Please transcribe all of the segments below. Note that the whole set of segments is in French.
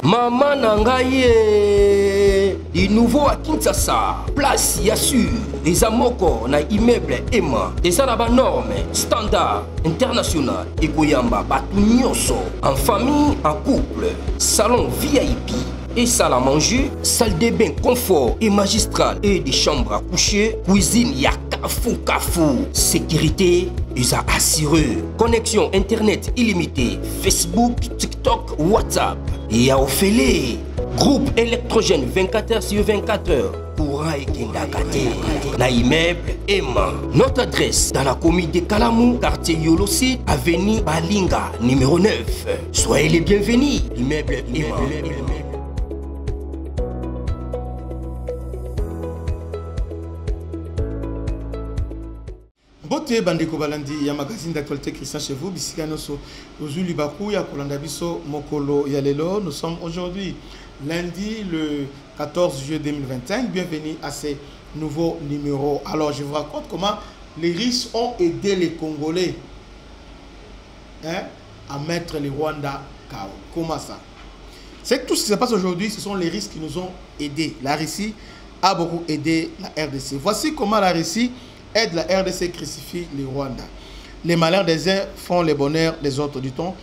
Maman Nangaye, du nouveau à Kinshasa, place Yassur, des amoko na immeuble Emma, des arabes normes, standard, international, et Goyamba, Batunyoso, en famille, en couple, salon VIP. Et salle à manger, salle de bain confort et magistrale et des chambres à coucher, cuisine Kafou. Sécurité, ils ont assuré. Connexion internet illimitée, Facebook, TikTok, WhatsApp. Et à Ophélie, groupe électrogène 24h/24h. Courant et Kendakate. Na immeuble Emma. Notre adresse dans la commune de Kalamou, quartier Yolosi, avenue Balinga, numéro 9. Soyez les bienvenus. Immeuble Emma. Bote bandeko balandi ya magazine d'actualité Christian chez vous bisikanoso ozuli baku ya kolanda biso mokolo ya lelo. Nous sommes aujourd'hui lundi le 14 juillet 2025. Bienvenue à ces nouveaux numéros. Alors je vous raconte comment les Russes ont aidé les Congolais à mettre les Rwandais KO. Comment ça? C'est tout ce qui se passe aujourd'hui, ce sont les Russes qui nous ont aidés. La Russie a beaucoup aidé la RDC. Voici comment la Russie aide la RDC, crucifie les Rwandais. Les malheurs des uns font le bonheur des autres, dit-on.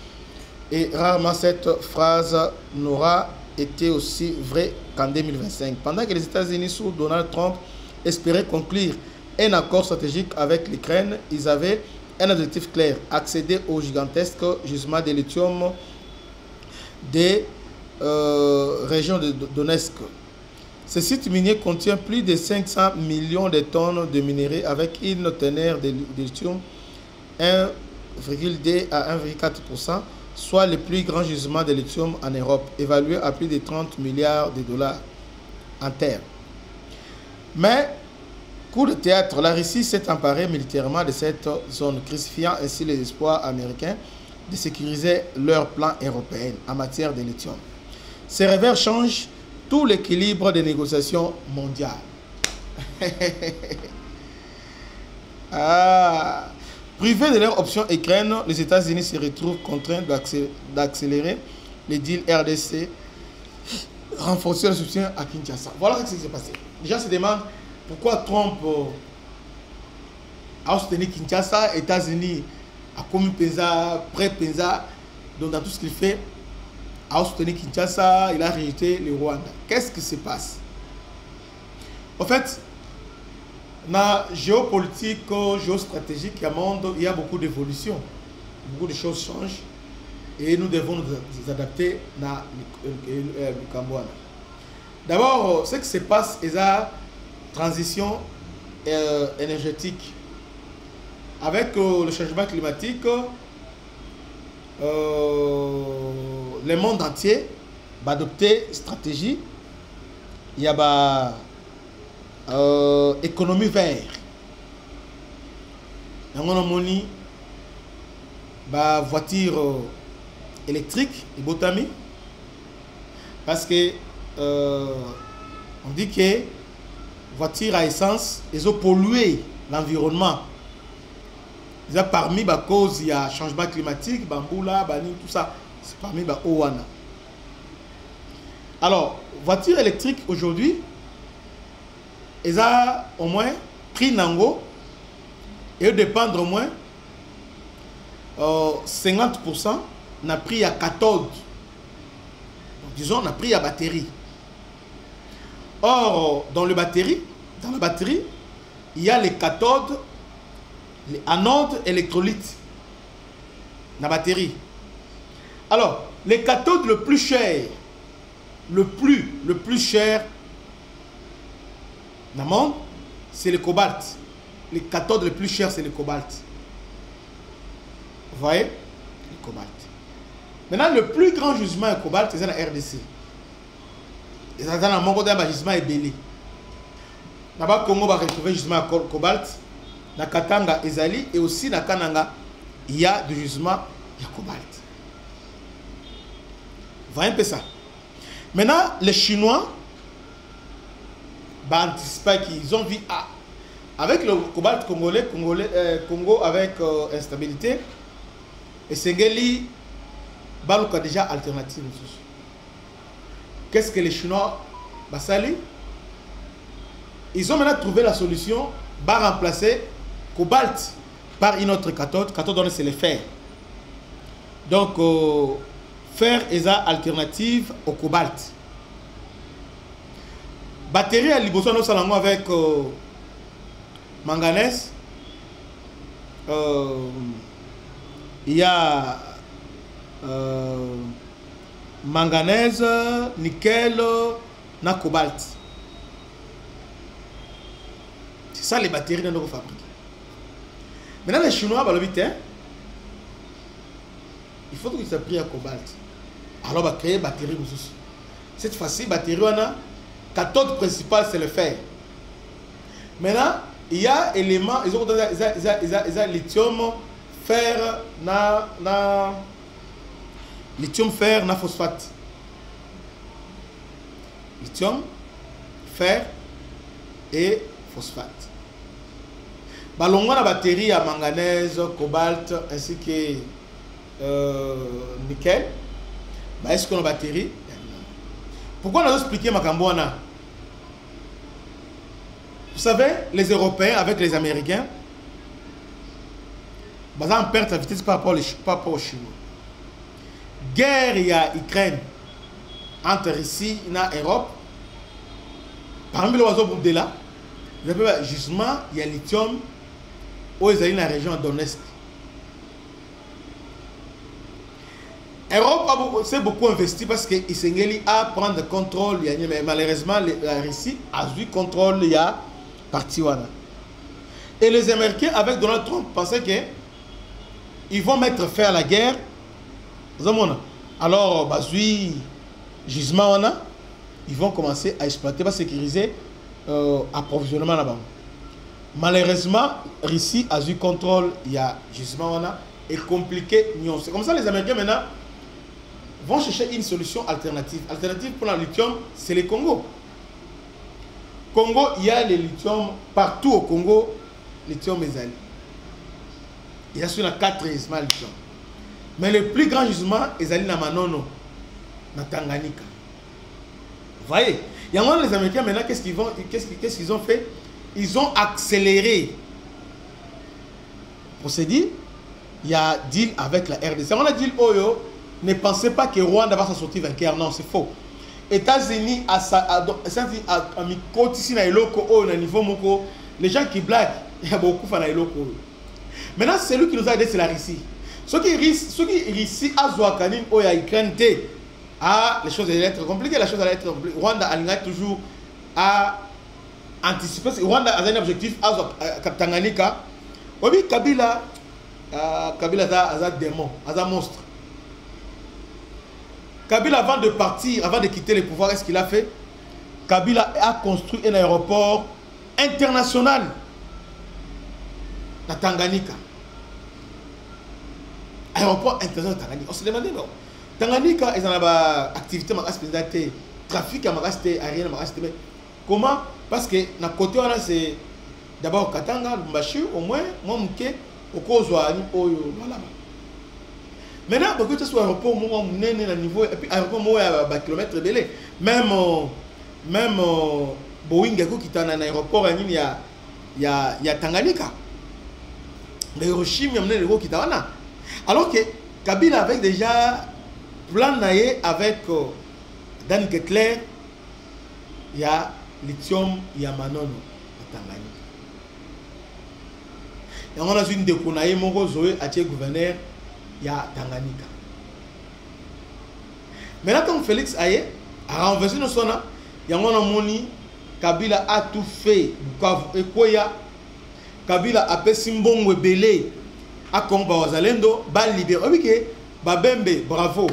Et rarement cette phrase n'aura été aussi vraie qu'en 2025. Pendant que les États-Unis sous Donald Trump espéraient conclure un accord stratégique avec l'Ukraine, ils avaient un objectif clair: accéder au gigantesque gisement de lithium des régions de Donetsk. Ce site minier contient plus de 500 millions de tonnes de minerais avec une teneur de lithium 1,2 à 1,4%, soit le plus grand gisement de lithium en Europe, évalué à plus de 30 milliards de dollars en terre. Mais, coup de théâtre, la Russie s'est emparée militairement de cette zone, crucifiant ainsi les espoirs américains de sécuriser leur plan européen en matière de lithium. Ces revers changent tout l'équilibre des négociations mondiales. Privés de leur option Ukraine, les États-Unis se retrouvent contraints d'accélérer les deals RDC, renforcer le soutien à Kinshasa. Voilà ce qui s'est passé. Les gens se demandent pourquoi Trump a soutenu Kinshasa, États-Unis a commis Penza, pré-Penza, donc dans tout ce qu'il fait, a soutenu Kinshasa, il a rejeté le Rwanda. Qu'est-ce qui se passe? En fait, dans la géopolitique, géostratégique, il y a beaucoup d'évolutions. Beaucoup de choses changent et nous devons nous adapter dans le Cambouana. D'abord, ce qui se passe, c'est la transition énergétique. Avec le changement climatique, le monde entier va adopter une stratégie. Il y a économie verte. Il y a voiture électrique et botami. Parce que on dit que voiture à essence, ils ont pollué l'environnement. Parmi les causes, il y a changement climatique, bamboula, bani, tout ça. C'est parmi les Owana. Alors, voiture électrique aujourd'hui, ils ont au moins pris Nango et dépendre au moins 50% n'a pris à cathode. Donc, disons, on a pris à batterie. Or, dans la batterie, il y a les cathodes, les anodes électrolytes dans la batterie. Alors, les cathodes le plus cher, le plus cher dans le monde, c'est le cobalt. Les cathodes les plus chers, c'est le cobalt. Vous voyez? Le cobalt. Maintenant, le plus grand gisement de cobalt, c'est la RDC. Et ça, dans mon côté, le gisement est belé. D'abord, Congo va retrouver le gisement de cobalt. Dans Katanga, Ezali, et aussi dans Kananga, il y a du gisement de cobalt. Vous voyez un peu ça. Maintenant, les Chinois anticipent qu'ils ont vu avec le cobalt congolais, Congo avec instabilité, et Sengeli, Balouka déjà alternative. qu'est-ce que les Chinois basali? Ils ont maintenant trouvé la solution, va remplacer cobalt par une autre cathode. Cathode, c'est le fer. Donc, fer est alternative au cobalt. Batterie à Liboso, nous allons avec manganèse. Il y a manganèse, nickel, na cobalt. C'est ça les batteries que nous fabriquons. Maintenant, les Chinois, il faut qu'ils s'appuient à cobalt. Alors, on va créer batterie. Cette fois-ci, batterie, on a cathode principale, c'est le fer. Maintenant, il y a éléments, ils ont lithium, fer, lithium, fer, na phosphate. Lithium, fer et phosphate. Balongo la batterie à manganèse, cobalt ainsi que nickel. Est-ce qu'on a batterie? Pourquoi on a expliqué Makambouana? Vous savez, les Européens avec les Américains, ils ont perte de vitesse par rapport aux Chinois. Guerre, il y a Ukraine entre Russie et Europe. Parmi les oiseaux de là, justement, il y a lithium où ils sont dans la région de Donetsk. L'Europe s'est beaucoup investi parce qu'ils sont à prendre le contrôle. Mais malheureusement, la Russie a eu le contrôle de la partie. Et les Américains, avec Donald Trump, pensaient qu'ils vont mettre fin à la guerre. Alors, gisement, ils vont commencer à exploiter, à sécuriser l'approvisionnement là-bas. Malheureusement, Russie a eu le contrôle. Il y a gisement et compliqué. C'est comme ça les Américains maintenant vont chercher une solution alternative. Alternative pour le lithium, c'est le Congo. Congo, il y a le lithium partout au Congo. Lithium est allé. Il y a sur la 4 gisements lithium. Mais le plus grand gisement est allé dans Manono, dans Tanganyika. Vous voyez, il y a les Américains maintenant, qu'est-ce qu'ils ont fait? Ils ont accéléré. Pour se dire, il y a deal avec la RDC. On a dit Oyo. Ne pensez pas que Rwanda va s'en sortir vainqueur. Non, c'est faux. États-Unis les gens qui blaguent, il y a beaucoup de gens. Maintenant, celui qui nous a aidé, c'est la Russie. Ceux qui Russie a Zouakanin, ou à Ukraine, les choses allaient être compliquées. La chose allait être compliquée. Rwanda a toujours à anticiper. Rwanda a un objectif à Tanganyika. Oui, Kabila a un démon, un monstre. Kabila, avant de partir, avant de quitter le pouvoir, qu'est-ce qu'il a fait? Kabila a construit un aéroport international à Tanganyika. Aéroport international de Tanganyika. On se demandait, non? Tanganyika, ils ont une activité, trafic, aérien, comment? Parce que dans le côté, c'est d'abord Katanga, Lumbashi, au moins, moi, au Kozouani, là-bas. Maintenant, parce que tu sois aéroport, moi, niveau, et puis aéroport, moi, à kilomètres belé. Même Boeing, qui est un aéroport, il y a Tanganyika. Le Hiroshima, il y a un qui est là. Alors que Kabila avait déjà plan avec Dan Kettler, il y a lithium, il y a Manono à Tanganyika. Et on a une déconaille, mon Zoé, à gouverneur. Il y a Tanganyika. Maintenant, quand Félix Aye a renversé nos sons, il y a un moni, Kabila a tout fait. Et quoi, Kabila a fait Simbongo Belé à Comba Wazalendo, Bal libéré. Oui, Babembe, bravo.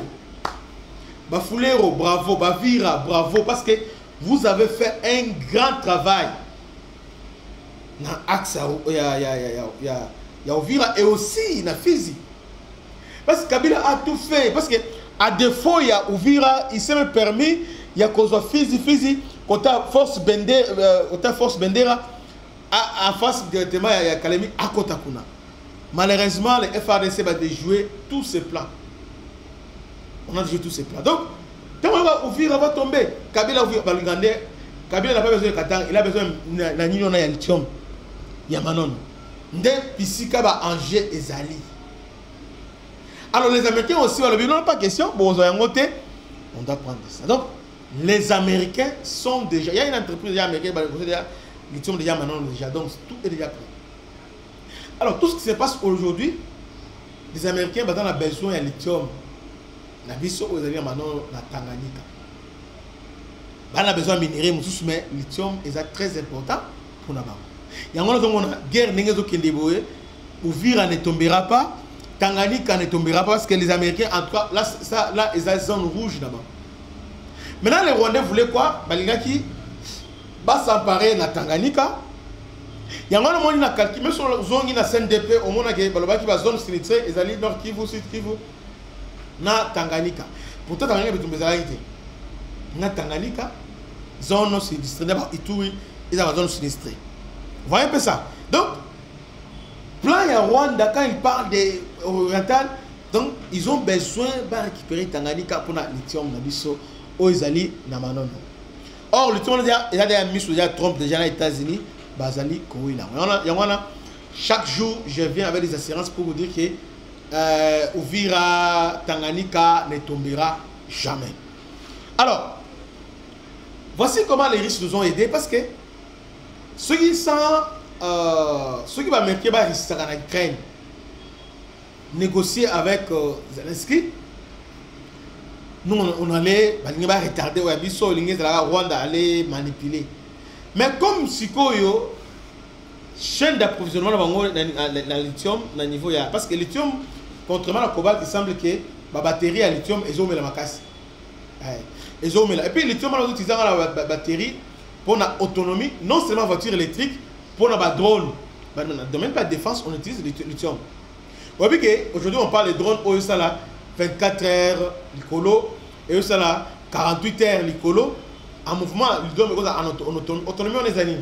Bafulero, bravo. Bavira, bravo. Parce que vous avez fait un grand travail. Dans l'axe, il y a Ovira et aussi dans Fizi. Parce que Kabila a tout fait. Parce que à défaut, il y a Ouvira, il s'est permis, il y a Kozwa Fizi, côté Force Bendera, à face directement, il y a Kalemi à Kotakuna. Malheureusement, le FARDC va déjouer tous ces plans. On a déjoué tous ces plans. Donc, Tant qu'on va ouvrir, on va tomber. Kabila ouvrir, Kabila n'a pas besoin de Katang, il a besoin de Nino et lithium. Yamanon. Nde Pisika va Angers et Zali. Alors les Américains aussi, on n'a pas question, bon, on doit prendre ça. Donc, les Américains sont déjà, il y a une entreprise américaine, lithium déjà maintenant, déjà, donc tout est déjà prêt. Alors, tout ce qui se passe aujourd'hui, les Américains ont besoin de lithium. Na biso ozali maintenant na Tanganyika. On a besoin de minerais, mais lithium est très important pour nous. Il y a une guerre qui est Uvira ne tombera pas, Tanganyika ne tombera pas parce que les Américains, en tout cas, là ils ont une zone rouge là-bas. Maintenant, les Rwandais voulaient quoi? Balingaki va s'emparer de Tanganyika. Il y a un moment où calculé, même sur la zone de la CNDP, au moment où il y a une zone sinistrée, ils allaient nord Kivu, sud Kivu, na Tanganyika. Pourtant, Tanganyika est tombé à l'ité. Na Tanganyika, zone sinistrée, d'abord Ituri, ils ont une zone sinistrée. Vous voyez un peu ça? Donc, plan il y a Rwanda, quand ils parlent des orientales, donc ils ont besoin de récupérer Tanganyika pour le lithium, aux Isali, Namanono. Or, le lithium, il y a mis sous Trump déjà aux États-Unis. Bazali Kouila. Chaque jour, je viens avec des assurances pour vous dire que Uvira, Tanganyika ne tombera jamais. Alors, voici comment les risques nous ont aidés parce que ceux qui vont mettre en Ukraine, négocier avec Zelensky, nous on allait retarder, Rwanda allait manipuler. Mais comme Sikoyo, chaîne d'approvisionnement dans le lithium, dans niveau parce que le lithium, contrairement à la cobalt, il semble que la batterie à lithium est la macasse. Et puis le lithium, on utilise la batterie pour l'autonomie, non seulement voiture électrique, pour la drone. Dans le domaine de la défense, on utilise le lithium. Aujourd'hui, on parle de drones, 24 heures, l'icolo, et 48 heures, l'icolo. En mouvement, le drone en autonomie, on les anime.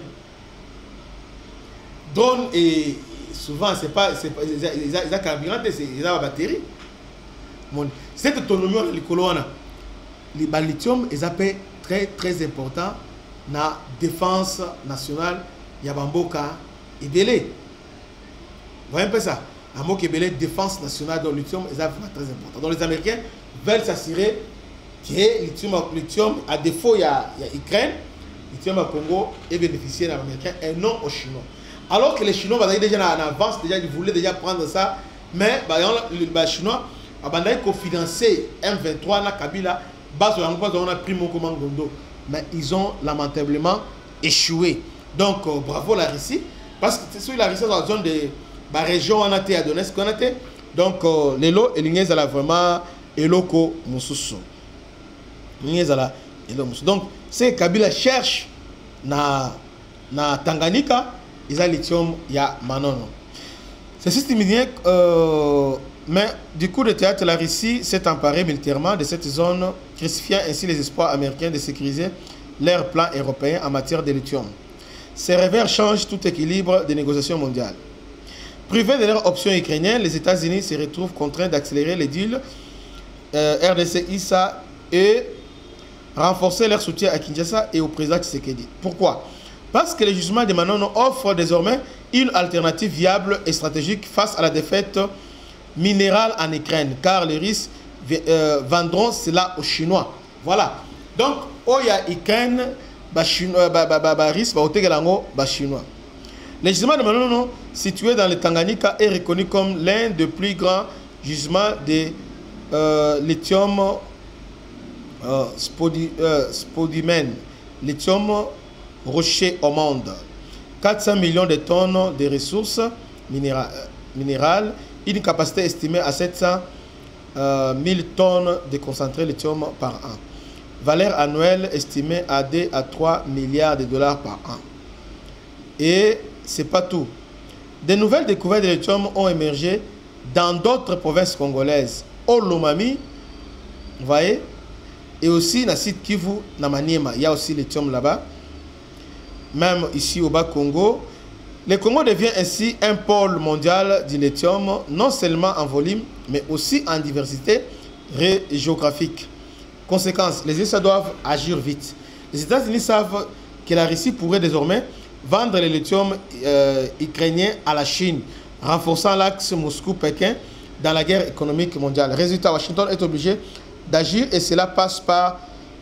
Drone, et souvent, c'est pas, ils ont carburant, ils ont la batterie. Cette autonomie, on a le lithium, ils appellent très très important dans la défense nationale. Il y a Bamboka et Belé. Vous voyez un peu ça? Bamboka et Belé, défense nationale dans le lithium, ils sont très important. Donc les Américains veulent s'assurer que le lithium, à défaut, il y a Ukraine, le lithium au Congo est bénéficié aux Américains et non aux Chinois. Alors que les Chinois, déjà en avance, déjà, ils voulaient déjà prendre ça, mais les Chinois ont financé M23 na Kabila, on a pris mon commande Gondo, mais ils ont lamentablement échoué. Donc bravo la Russie, parce que c'est la Russie dans la zone de la région on a été à Donetsk, on a été. Donc les lots et les vraiment eloko mususu. Donc, c'est Kabila cherche na Tanganyika, ils ont lithium, il y a Manono. C'est systémique, mais du coup de théâtre, la Russie s'est emparée militairement de cette zone, crucifiant ainsi les espoirs américains de sécuriser leur plan européen en matière de lithium. Ces revers changent tout équilibre des négociations mondiales. Privés de leur option ukrainienne, les États-Unis se retrouvent contraints d'accélérer les deals RDC, ISA et renforcer leur soutien à Kinshasa et au président Tshisekedi. Pourquoi? Parce que les jugements de Manono offrent désormais une alternative viable et stratégique face à la défaite minérale en Ukraine, car les Russes vendront cela aux Chinois. Voilà. Donc, il y a Ukraine, Chinois. Le gisement de Manono, situé dans le Tanganyika, est reconnu comme l'un des plus grands gisements de lithium spodumène, lithium rocher au monde. 400 millions de tonnes de ressources minérales, une capacité estimée à 700 000 tonnes de concentré lithium par an. Valeur annuelle estimée à 2 à 3 milliards de dollars par an. Et c'est pas tout. De nouvelles découvertes de lithium ont émergé dans d'autres provinces congolaises. Au Lomami, vous voyez, et aussi dans le site Kivu, dans Maniema, il y a aussi le lithium là-bas. Même ici au Bas-Congo, le Congo devient ainsi un pôle mondial du lithium, non seulement en volume, mais aussi en diversité géographique. Conséquence, les USA doivent agir vite. Les États-Unis savent que la Russie pourrait désormais vendre le lithium ukrainien à la Chine, renforçant l'axe Moscou-Pékin dans la guerre économique mondiale. Résultat, Washington est obligé d'agir et cela passe par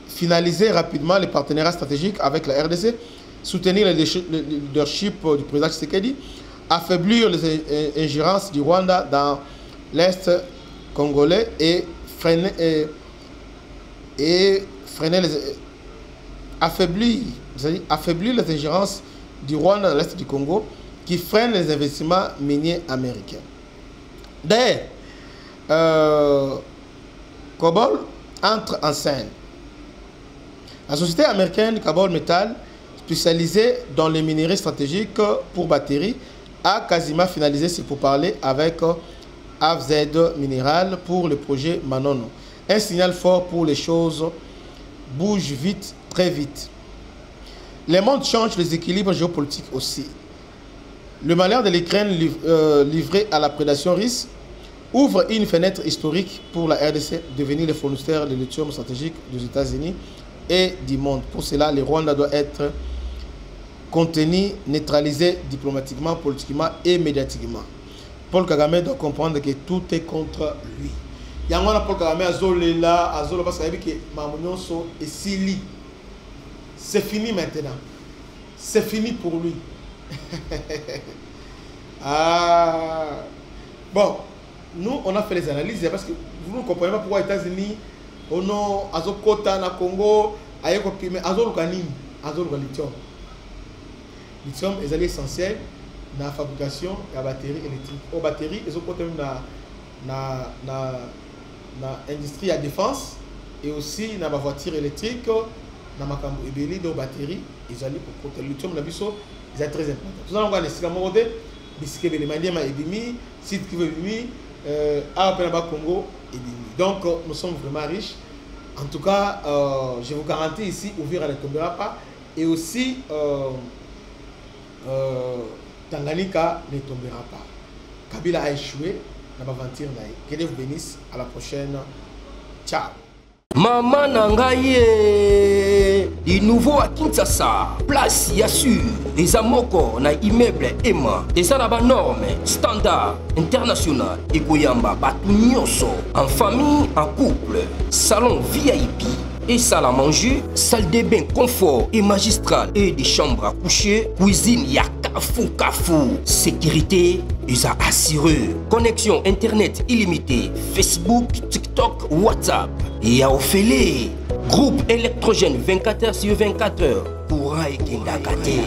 finaliser rapidement les partenariats stratégiques avec la RDC, soutenir le leadership du président Tshisekedi, affaiblir les ingérences du Rwanda dans l'Est congolais et affaiblir les ingérences du Rwanda dans l'Est du Congo qui freinent les investissements miniers américains. D'ailleurs, Cobol entre en scène. La société américaine Cobol Metal, spécialisée dans les minerais stratégiques pour batteries, a quasiment finalisé ses pourparlers avec AFZ Mineral pour le projet Manono. Un signal fort pour les choses bougent vite, très vite. Les mondes changent, les équilibres géopolitiques aussi. Le malheur de l'Ukraine livré à la prédation russe ouvre une fenêtre historique pour la RDC devenir le fournisseur de lithium stratégique des États-Unis et du monde. Pour cela, le Rwanda doit être contenu, neutralisé diplomatiquement, politiquement et médiatiquement. Paul Kagame doit comprendre que tout est contre lui. Yangwana Paul Kagame azolela, azola parce qu'il que Mamounionso est Sili. C'est fini maintenant. C'est fini pour lui. Ah. Bon, nous on a fait les analyses parce que vous ne comprenez pas pourquoi les États-Unis, on a Azokota na Congo, Ayeko Pime, Azolukani, Azoluka lithium. Lithium est essentiel dans la fabrication de la batterie électrique. Aux batteries, ils ont dans l'industrie à défense et aussi dans la voiture électrique, dans la batterie, ils ont pour le lithium, c'est très important. Tout ça, on va laisser la mode, biscuit les manières et site qui veut Congo et donc nous sommes vraiment riches. En tout cas, je vous garantis ici, Uvira ne tombera pas et aussi Tanganyika ne tombera pas. Kabila a échoué dans l'aventure. Que Dieu vous bénisse. À la prochaine. Ciao. Maman Nangaye, du nouveau à Kinshasa, place Yassur, les Amoko na immeuble Emma, des arabes normes, standard, international, et Goyamba, Batunyoso, en famille, en couple, salon VIP. Et salle à manger, salle de bain confort et magistrale et des chambres à coucher, cuisine Kafou, sécurité, ils ont assuré. Connexion internet illimitée, Facebook, TikTok, WhatsApp. Et à Ophélie, groupe électrogène 24h/24h. Courant et Kendakate.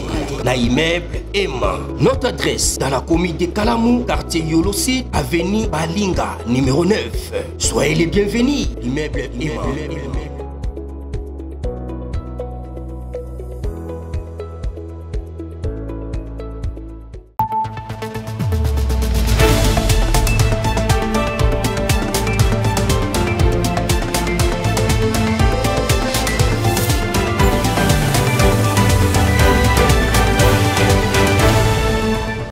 La immeuble Emma. Notre adresse dans la commune de Kalamou, quartier Yolosi, avenue Balinga, numéro 9. Soyez les bienvenus. Immeuble Emma.